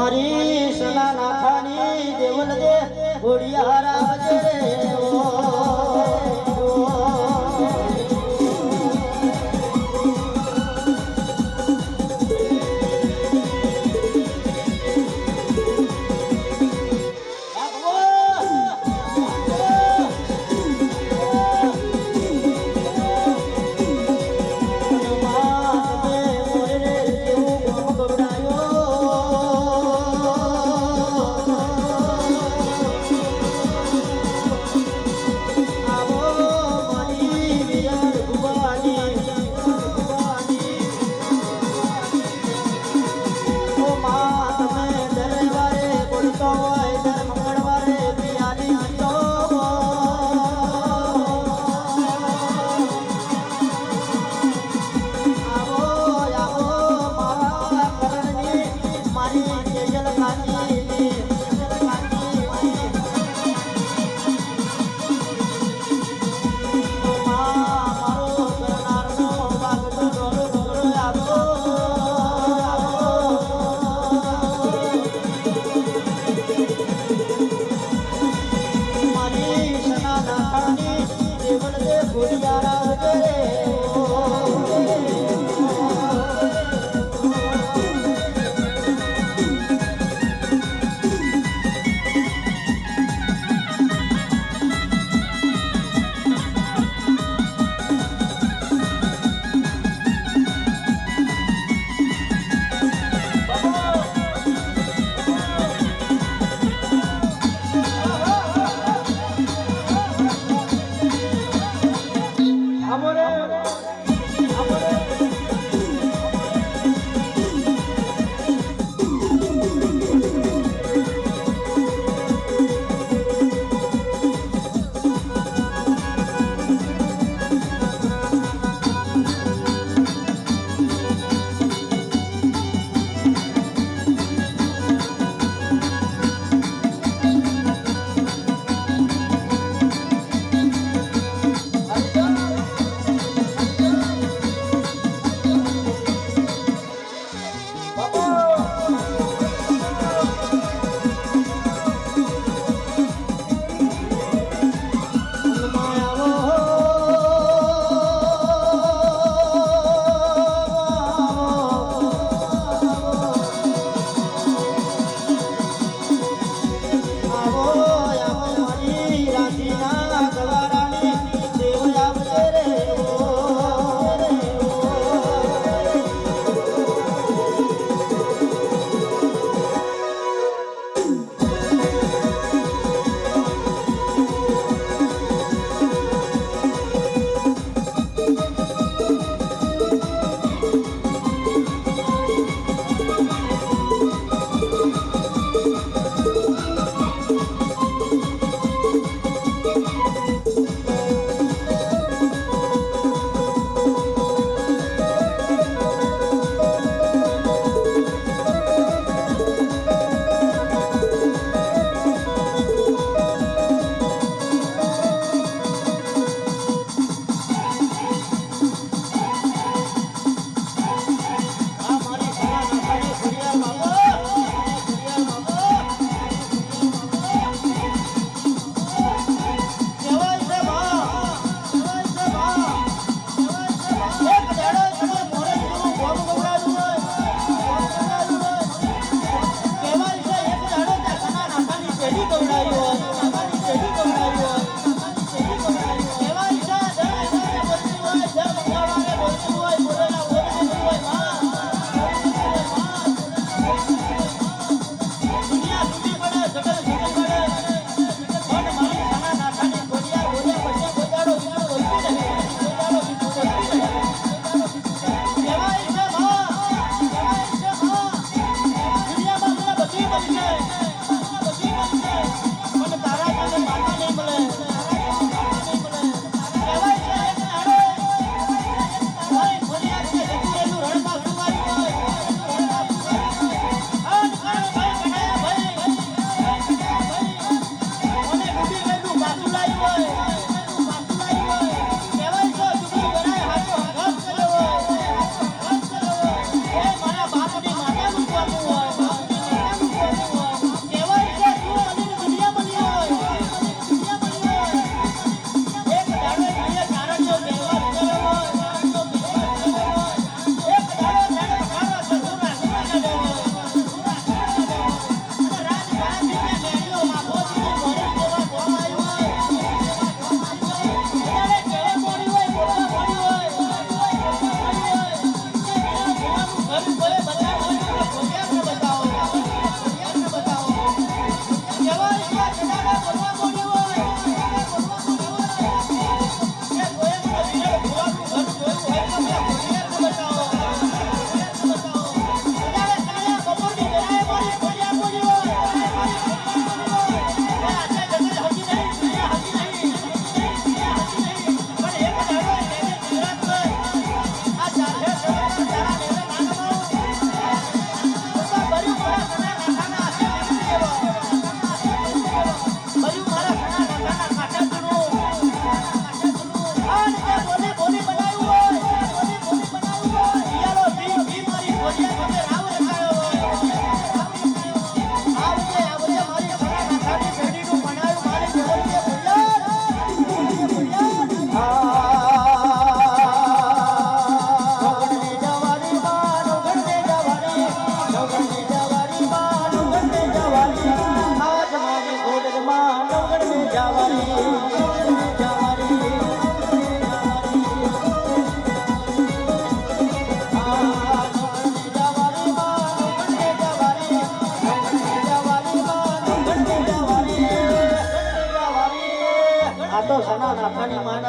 મારી સલા નાખાની દેવલ દે ઘોડિયા રાવજે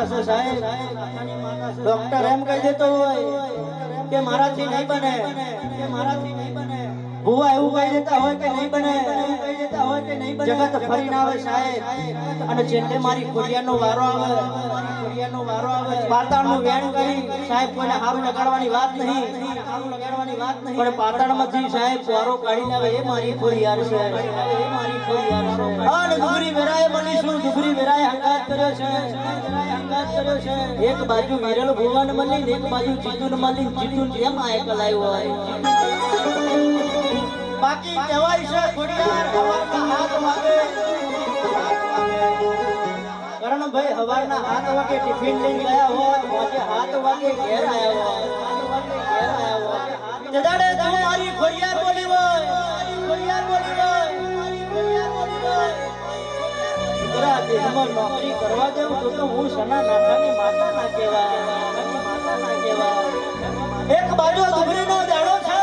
માતા છે સાહેબ, ડોક્ટર એમ કહી દેતો હોય કે મારાથી નહીં બને, કે મારાથી નહીં બને, ભુવા એવું કહી દેતા હોય કે નહીં બને, કહી દેતા હોય કે નહીં બને, જગત ફરીને આવે સાહેબ, અને જેને મારી ખોડિયાનો વારો આવે, ખોડિયાનો વારો આવે, પાતાળનું વેણ કરી સાહેબ કોઈને હારું લગાડવાની વાત નહીં, હારું લગાડવાની વાત નહીં, પણ પાતાળમાંથી સાહેબ વારો કાઢીને આવે એ મારી ખોડિયાર છે, એ મારી ખોડિયાર છે. અને દુગરી વેરાએ મળીશું, દુગરી વેરાએ હંગાત કર્યો છે, હંગાત કર્યો છે. એક બાજુ વિરલ ભુવન મળી, એક બાજુ જીતુન મળી, જીતુન જેમ આ એકલાયો હોય. બાકી કહેવાય છે ખોડિયાર હવારના હાથ વાગે, કારણ ભાઈ હવારના હાથ વાગે ટિફિન લઈને ગયા હોય, આજે હાથ વાગે ઘેર આવ્યા હોય, ઘેર આવ્યા હોય. જદાડે તું મારી ખોડિયાર બોલી હોય, ખોડિયાર બોલી હોય, ખોડિયાર બોલી હોય. દીકરા દેશમાં નોકરી કરવા જાઉં તો હું સના નાથાની માતા ના કહેવાય, માતા ના કહેવાય. એક બાજુ દુબરીનો દાડો છે,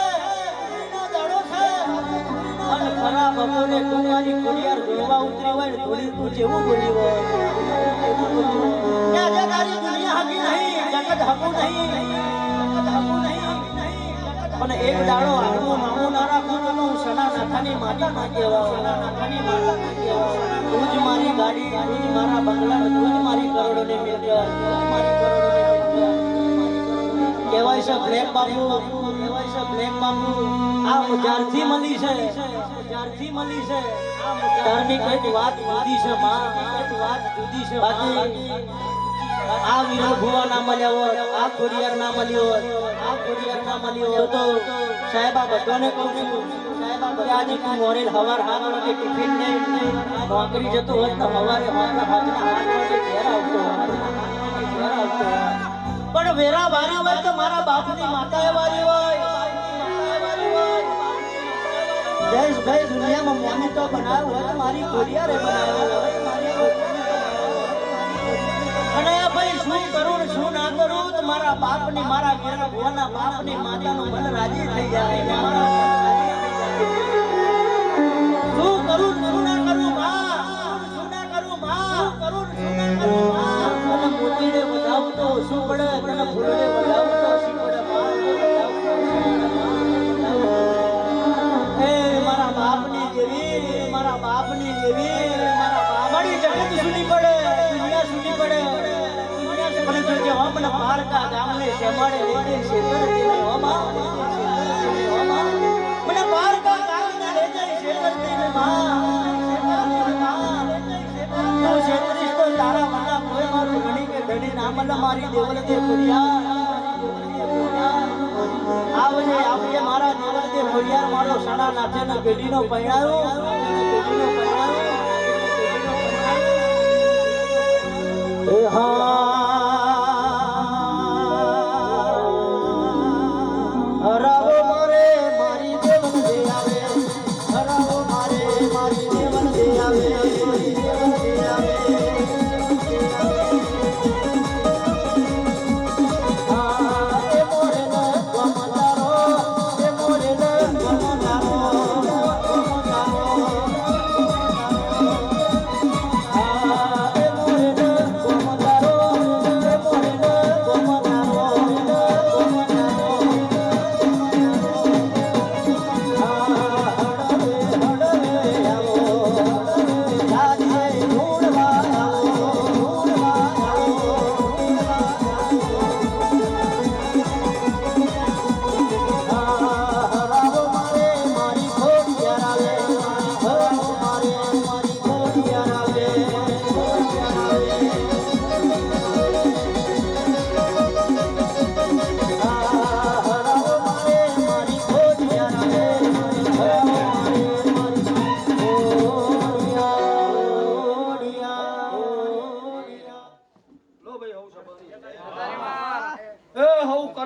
અને ખરા બપોરે તું મારી ખોડિયાર જોવા ઉતરી હોય ને થોડી તું જેવું બોલી હોય, ત્યાં જગારી દુનિયા હકી નહીં, જગત હકું નહીં, જગત હકું નહીં. પણ એક દાડો આગવું નામું ના રાખું તો હું સના નાથાની માતા ના કહેવાય, સના નાથાની માતા ના કહેવાય. તું જ મારી ગાડી, તું જ મારા બંગલા, તું જ મારી કરોડોની મિલકત, મારી કરોડોની મિલકત. કહેવાય છે બ્લેક બાબુ, કહેવાય છે બ્લેક બાબુ. આ જ્યારથી મળી છે, જ્યારથી મળી છે તારની કઈક વાત જુદી છે માં, કઈક વાત જુદી છે. બાકી આ વિરલ ભુવા ના મળ્યા હોત, આ ખોડિયાર ના મળ્યો હોત, આ ખોડિયાર ના મળ્યો હોત તો સાહેબ આ બધાને કહું છું, સાહેબ આ બધા આજે તું મોરેલ હવાર 7 વાગે ટિફિન લઈને નોકરી જતો હોત ને હવારે હાથના 8 વાગે ઘેર આવતો હોત, ઘેર આવતો હોત. પણ વેરા વારી હોય તો મારા બાપની માતાએ વારી હોય. જયેશભાઈ દુનિયામાં મોની તો બનાવ્યો હોય તો મારી ખોડિયારે બનાવ્યો હોય. અને ભાઈ શું કરું ને શું ના કરું તો મારા બાપની, મારા વેરા ભુવાના બાપની માતાનું મન રાજી થઈ જાય. શું કરું શું ના કરું માં, શું ના કરું માં, કરું શું ના કરું માં. તને મોતીને વધાવું તો શું પડે, તને ફૂલને વધાવું તો શું પડે માં. મારા બાપની દેવી, મારા બાપની દેવી, મારા બાપની જગત સુની પડે, દુનિયા સુની પડે, દુનિયા સુની પડે. જો હમને પારકા ગામને શેમાડે લેજે શેતર તેને હોમાં, મને પારકા ગામને લેજે શેતર તેને માં, તું શેતરીશ તો તારા મના કોઈ મારું ઘણી કે ધણી ના મને મારી દેવલ દે ખોડિયાર. આવજે આવજે મારા દેવલ દે ખોડિયાર, મારો સણા નાથે ને પેઢીનો પૈણાયો, પેઢીનો પૈણાયો. એ હા હરાવો મારે મારી દેવલ દે આવે, હરાવો મારે મારી દેવલ દે આવે, મારી દેવલ દે આવે.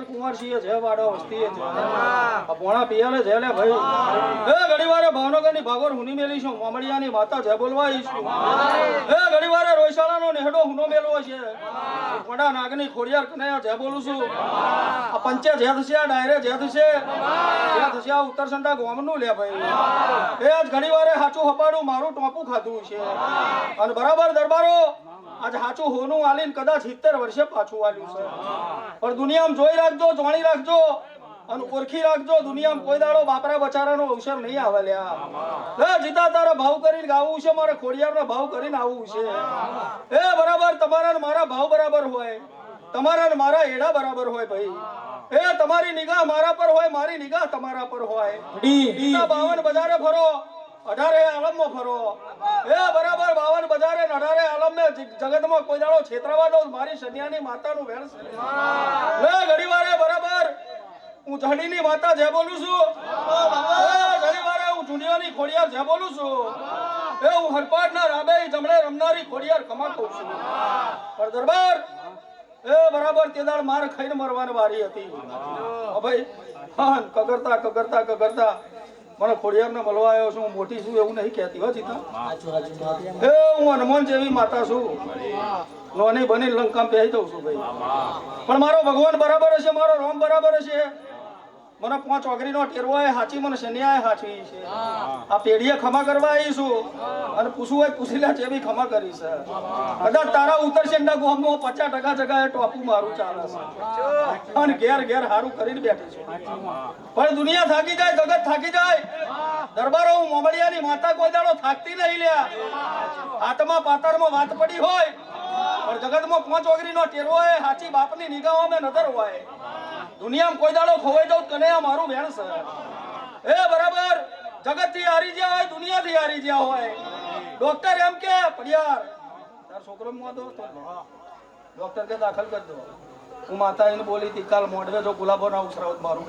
કુંવરસિંહ છે વાડો વસ્તી છે આ પોણા પિયાલે છે લે ભાઈ એ ઘડીવારે ભાવનગરની ભાગોર હુની મેલી છું મામડિયાની માતા છે બોલવા ઈશું એ ઘડીવારે રોયશાળાનો નેહડો હુનો મેલવો છે વડા નાગની ખોડિયાર કનૈયા છે બોલું છું આ પંચે જે થશે આ ડાયરે જે થશે આ ઉત્તરસંડા ગોમનું લે ભાઈ એ આજ ઘડીવારે હાચું હપાડું મારું ટોપું ખાધું છે અને બરાબર દરબારો આજ સાચું હોનું આલીને કદાચ 70 વર્ષે પાછું આલ્યું છે પણ દુનિયામાં જોઈ રાખજો જાણી રાખજો અને ઓળખી રાખજો દુનિયામાં કોઈ દાડો બાપરા બચારાનો અવસર નહીં આવે લ્યા લે જીતા તારા ભાવ કરીને ગાવું છે મારે ખોડિયારનો ભાવ કરીને આવવું છે એ બરાબર તમારા ને મારા ભાવ બરાબર હોય તમારા ને મારા એડા બરાબર હોય ભાઈ એ તમારી નિગાહ મારા પર હોય મારી નિગાહ તમારા પર હોય 52 બજારે ફરો 18 આલમમાં ફરો એ બરાબર 52 બજારે 18 આલમમાં જગતમાં કોઈ દાડો છેતરાવાનો મારી સન્યાની માતાનું વેણ છે લે ઘડી વારે બરાબર હું જડીની માતા જે બોલું છું ઘણી વાર હું ચુંડિયાની ખોડિયાર જે બોલું છું એ હું હરપાટના રાબે જમણે રમનારી ખોડિયાર ખમા કહું છું પણ દરબાર એ બરાબર તે દાડ માર ખાઈને મરવાની વારી હતી ભાઈ હા કગરતા મને ખોડિયારને મળવા આવ્યો છું હું મોટી છું એવું નહીં કહેતી હો જીતા એ હું હનુમાન જેવી માતા છું નોની બની લંકામાં પહેરી દઉં છું ભાઈ પણ મારો ભગવાન બરાબર હશે મારો રામ બરાબર હશે મને 5 ઓગરીનો ટેરવો એ હાચી મને શનિયાએ હાચવી છે આ પેઢીએ ખમા કરવા આવી છું અને પૂછવું હોય પૂછી લે જેવી ખમા કરી છે કદાચ તારા ઉતરશે ના ગોમમાં 50% જગ્યાએ ટોપું મારું ચાલે છે અને ઘેર હારું કરીને બેઠી છું પણ દુનિયા થાકી જાય જગત થાકી જાય દરબારો હું મોમડિયાની માતા કોઈ દાડો થાકતી નહીં લ્યા હાથમાં પાતળમાં વાત પડી હોય પણ જગતમાં 5 ઓગરીનો ટેરવો એ હાચી બાપની નિગાહોમાં નજર હોય દુનિયામાં કોઈ દાડો ખોવાઈ જાવ કને આ મારું વેણ છે એ બરાબર જગત થી હારી ગયા હોય દુનિયા થી હારી ગયા હોય ડોક્ટર એમ કે પડિયાર તાર છોકરો માં દો તો ડોક્ટર કે દાખલ કરી દો હું માતા એને બોલી હતી કાલ મોડવે જો ગુલાબો ના ઉસરાવત મારું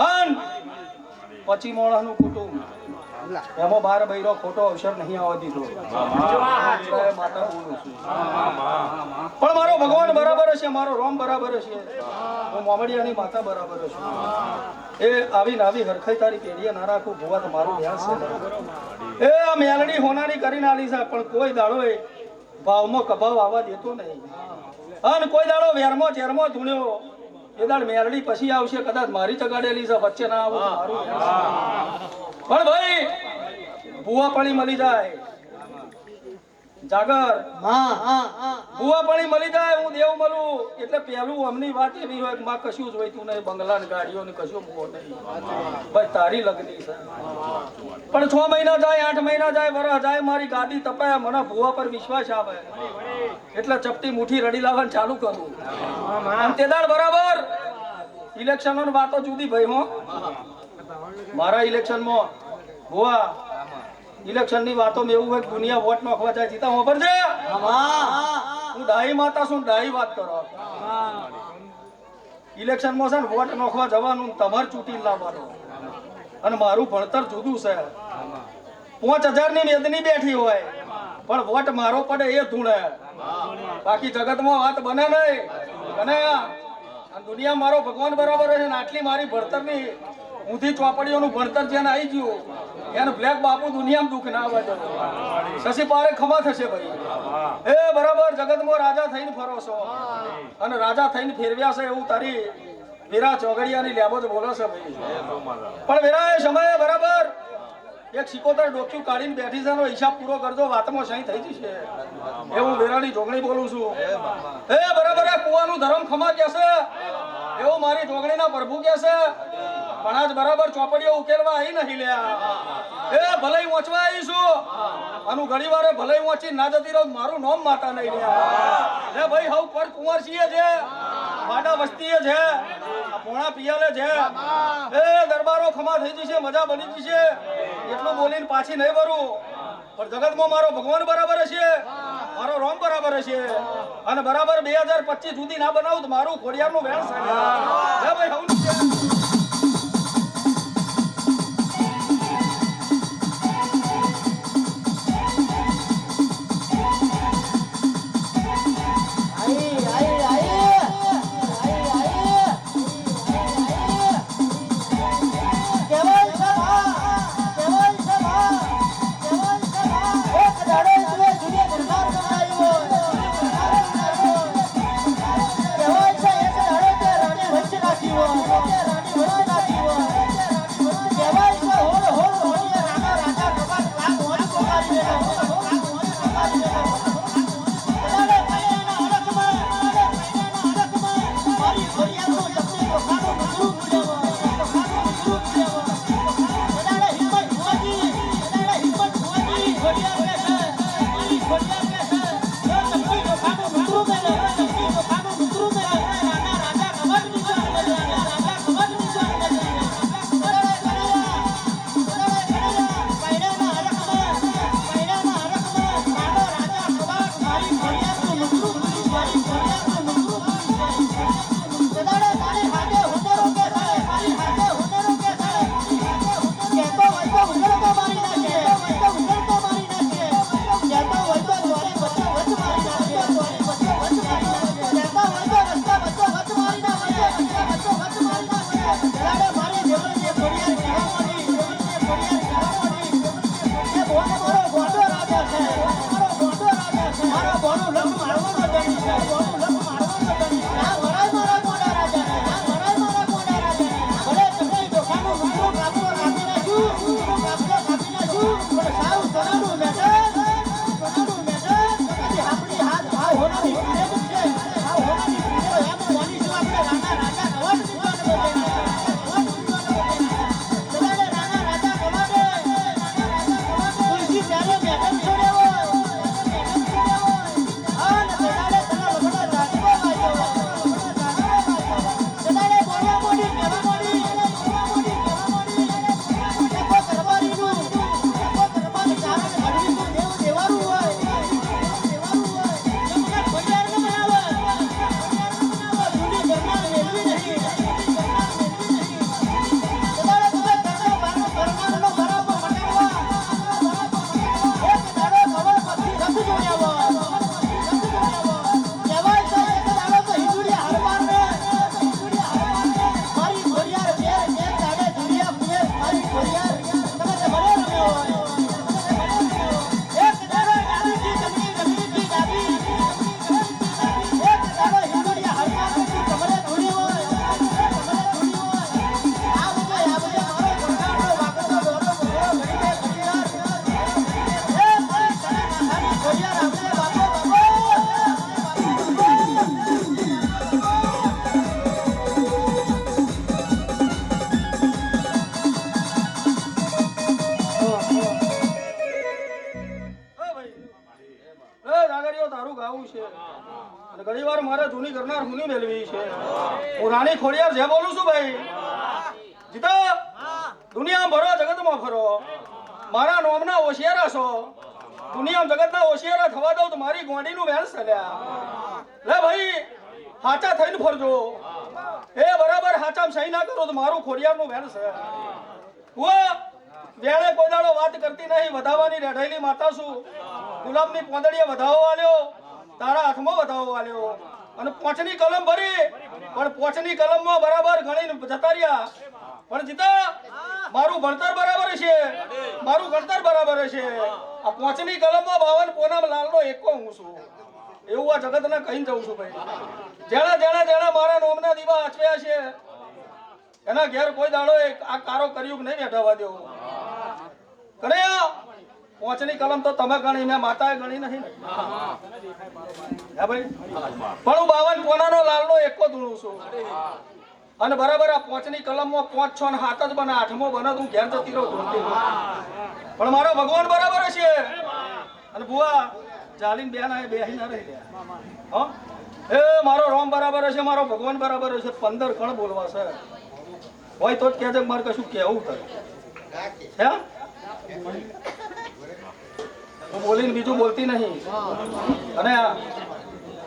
હન પછી મોણાનું કુટુંબ એમાં 12 બૈરો ખોટો અવસર નહીં આવવા દીધો માતા બોલું છું પણ મારો ભગવાન બરાબર હશે મારો રામ બરાબર હશે હું મોમડિયાની માતા બરાબર છું એ આવી હરખાઈ તારી પેઢીએ ના રાખું ભુવા તો મારું વ્યાસ છે એ આ મેલડી હોનાની કરીને આલી છે પણ કોઈ દાડો એ ભાવમાં કભાવ આવવા દેતો નહીં અને કોઈ દાડો વેરમાં ચેરમાં ધૂણ્યો એ દાડ મેલડી પછી આવશે કદાચ મારી ચગાડેલી છે વચ્ચે ના આવું મારું પણ ભાઈ ભુવા પાણી મળી જાય જાગર ભુવા પાણી મળી જાય હું દેવ મળું એટલે પેલું અમની વાત એવી હોય કે માં કશું જ જોઈતું નહીં બંગલા ને ગાડીઓ ને કશું ભૂવો નહીં ભાઈ તારી લગની છે પણ 6 મહિના જાય 8 મહિના જાય વરસ જાય મારી ગાડી તપાય મને ભુવા પર વિશ્વાસ આવે એટલે ચપટી મુઠ્ઠી રડી લાવવાનું ચાલુ કરું તે દાડ બરાબર ઇલેક્શન ની વાતો જુદી ભાઈ હો મારા ઇલેક્શનમાં ભુવા ઇલેક્શન ની વાતો માં એવું હોય કે દુનિયા વોટ નાખવા જાય જીતા ખબર છે હું ડાહી માતા છું ડાહી વાત કરો ઇલેક્શન માં છે ને વોટ નાખવા જવાનું તમારે ચૂંટી લાવવાનું અને મારું ભણતર જુદું છે 5000 ની મેદની બેઠી હોય પણ વોટ મારો પડે એ ધૂણે બાકી જગતમાં વાત બને નહીં અને દુનિયા મારો ભગવાન બરાબર છે ને આટલી મારી ભણતરની ઊંધી ચોપડીઓનું ભણતર જેને આવી ગયું એને બ્લેક બાપુ દુનિયામાં દુઃખ ના આવે શશી પારે ખમા થશે ભાઈ એ બરાબર જગતમાં રાજા થઈને ફરો છો અને રાજા થઈને ફેરવ્યા છે એવું તારી વીરા ચોગડિયાની લેબો જ બોલો છે ભાઈ પણ વીરા એ સમયે બરાબર એક 77 ડોક્યુ કાઢીને બેઠી છે એનો હિસાબ પૂરો કરજો વાતમાં સહી થઈ જશે એવું વીરાની જોગણી બોલું છું એ બરાબર આ કુવાનું ધર્મ ખમા કે છે એવું મારી જોગણીના પ્રભુ કે છે પણ આજ બરાબર ચોપડીઓ ઉકેલવા આવી નહીં લ્યા એ ભલે વાંચવા આવી છું અને ઘણી વારે ભલે વાંચી ના જતી રહું મારું નામ માતા નહીં લ્યા લે ભાઈ હવ પર કુંવર છીએ છે વાડા વસ્તીએ છે પોણા પિયાલે છે એ દરબારો ખમા થઈ જશે મજા બની જશે એટલું બોલીને પાછી નહીં ભરું પણ જગતમાં મારો ભગવાન બરાબર હશે મારો રામ બરાબર હશે અને બરાબર 2025 સુધી ના બનાવું તો મારું ખોડિયારનું વેણ છે લે ભાઈ હવ you ઘણી વાર મારે જૂની કરનાર હુની મેળવી છે. હું રાણી ખોડિયાર જે બોલું છું ભાઈ. જીતા દુનિયા ભરો જગતમાં ફરો, મારા નોમના હોશિયારા છો. દુનિયા જગતના હોશિયારા થવા દઉં તો મારી ગોંડીનું વેણ સલ્યા. લે ભાઈ હાચા થઈને ફરજો. એ બરાબર હાચામ સહી ના કરો તો મારું ખોડિયારનું વેણ છે. વેળે કોઈ દાડો વાત કરતી નહીં, વધાવાની રેઢેલી માતા છું. ગુલાબની પોંદડીએ વધાવો આલ્યો, તારા હાથમાં વધાવો આલ્યો અને પોંચની કલમ ભરી, પણ પોંચની કલમમાં બરાબર ગણીને જતા રહ્યા. પણ જીતા મારું ભણતર બરાબર છે, મારું ગણતર બરાબર છે. આ પોંચની કલમમાં 52 પોનામ લાલનો એકો હું છું. એવું આ જગતને કહીને જઉં છું ભાઈ. જેણે મારા નોમના દીવા આચવ્યા છે એના ઘેર કોઈ દાડો આ કારો કર્યું કે નહીં બેઠાવા દેવું. કરે પોંચની કલમ તો તમે ગણી, મેં માતાએ ગણી નહીં. હે ભાઈ, પણ હું 52 પોનાનો લાલનો એકો ધૂણું છું. અને બરાબર આ પોંચની કલમમાં 5, 6 ને 7 જ બને, 8મો બને તું ઘેર જતી રહું. પણ મારો ભગવાન બરાબર છે. અને બુઆ ચાલીને બેન આ બેહી ના રહી ગયા. એ મારો રોમ બરાબર છે, મારો ભગવાન બરાબર છે. 15 કણ બોલવા છે હોય તો જ કહેજે મારે કશું કહેવું થાય. હે હું બોલીને બીજું બોલતી નહીં. અને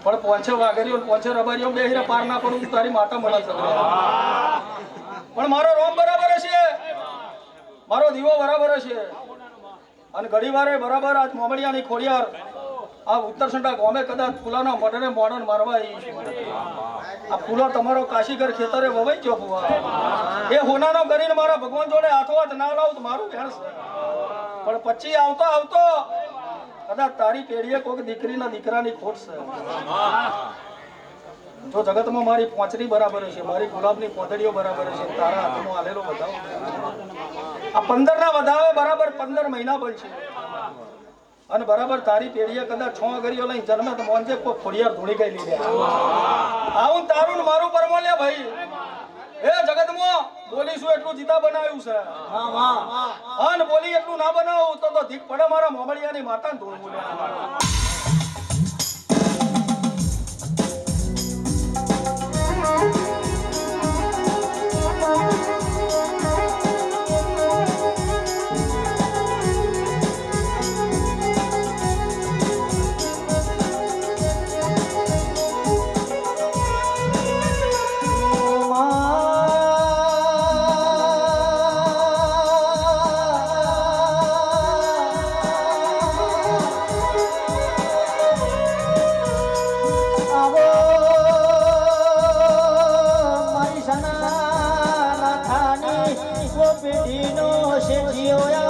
પણ પોંચે વાઘરીઓ પોંચે રબારીઓ બે પાર ના પડું તારી માતા મળે છે. પણ મારો રોમ બરાબર છે, મારો દીવો બરાબર છે. અને ઘડી વારે બરાબર આજ મોમડિયાની ખોડિયાર આ ઉત્તરસંડા ગામે કદાચ ફૂલાના મઢને મોડન મારવા આવી. આ ફૂલો તમારો કાશીગર ખેતરે વવાઈ ગયો બુઆ. એ હોનાનો કરીને મારા ભગવાન જોડે હાથો હાથ ના લાવ તો મારું ભેણ છે. પણ પછી આવતો કદાચ તારી પેઢીએ કોઈક દીકરીના દીકરાની ખોટ છે. જો જગતમાં મારી પોંચરી બરાબર છે, મારી ગુલાબની પોંદડીઓ બરાબર છે, તારા હાથમાં આલેલો વધાવો આ 15 ના વધાવે બરાબર 15 મહિના બનશે. અને બરાબર તારી પેઢીએ કદાચ 6 ગરીઓ લઈ જન્મે તો મોંજે કોઈ ખોડિયાર ધોળી ગઈ લીધે આવું તારું મારું પરમો લે ભાઈ. એ જગતમાં બોલીશું એટલું જીતા બનાવ્યું છે. અને બોલી એટલું ના બનાવું તો ધીક પડે મારા મોમડિયાની માતાને ધોળ બોલ્યા. પેઢીનો છે જીવયા